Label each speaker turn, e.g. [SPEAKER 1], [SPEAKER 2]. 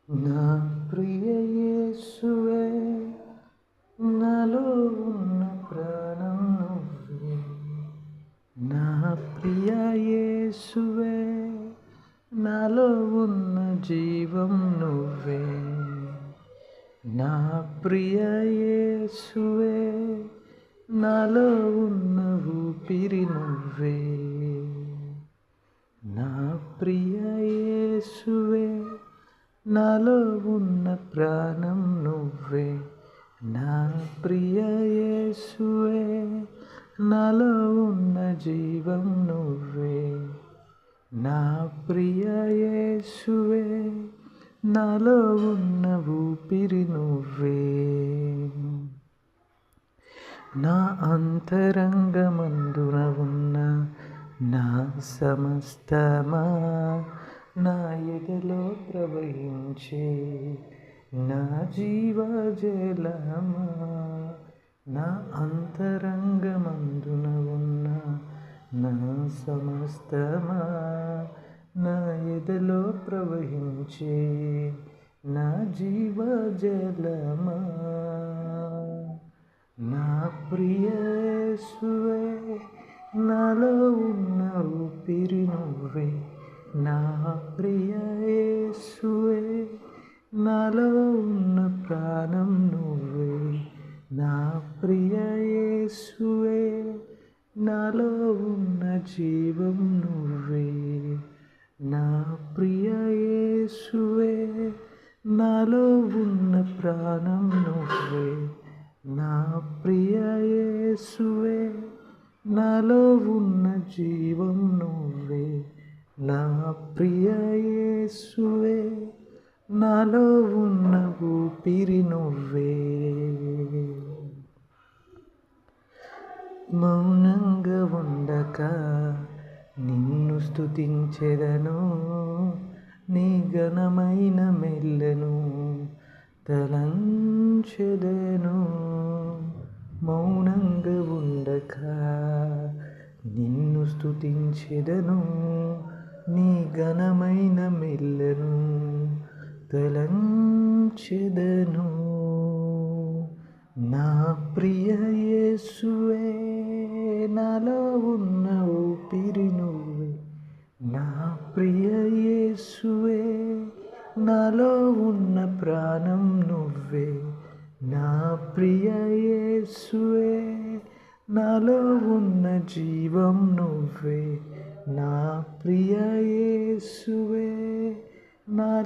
[SPEAKER 1] నా ప్రియ యేసువే, నాలో ఉన్న ప్రాణం నువ్వే. నా ప్రియ యేసువే, నాలో ఉన్న జీవం నువ్వే. నా ప్రియ యేసువే, నాలో ఉన్న ఊపిరి నువ్వే. నా ప్రియ యేసువే, నాలో ఉన్న ప్రాణం నువ్వే. నా ప్రియ యేసువే, నాలో ఉన్న జీవం నువ్వే. నా ప్రియ యేసువే, నాలో ఉన్న ఊపిరి నువ్వే. నా అంతరంగమందున ఉన్న నా సమస్తమా, నా ఎదలో ప్రవహించే నా జీవజలమా. నా అంతరంగమందున ఉన్న నా సమస్తమా, నా ఎదలో ప్రవహించే నా జీవజలమా. నా ప్రియ యేసువే, నాలో ఉన్న ఊపిరి నువ్వే. నా ప్రియ యేసువే, నాలో ఉన్న ప్రాణం నువ్వే. నా ప్రియ యేసువే, నాలో ఉన్న జీవం నువ్వే. నా ప్రియ యేసువే, నాలో ఉన్న ప్రాణం నువ్వే. నా ప్రియ యేసువే, నాలో ఉన్న జీవం నువ్వే. నా ప్రియ యేసువే, నాలో ఉన్న ఊపిరి నువ్వే. మౌనంగా ఉండక నిన్ను స్తుతించెదను, నీ ఘనమైన మెల్లను తలంచెదను. మౌనంగా ఉండక నిన్ను స్తుతించెదను, నీ ఘనమైన మెల్లను తలంచెదను. నా ప్రియ యేసువే, నాలో ఉన్న ఊపిరి నువ్వే. నా ప్రియ యేసువే, నాలో ఉన్న ప్రాణం నువ్వే. నా ప్రియ యేసువే, నాలో ఉన్న జీవం నువ్వే. నా ప్రియ యేసువే, నాలో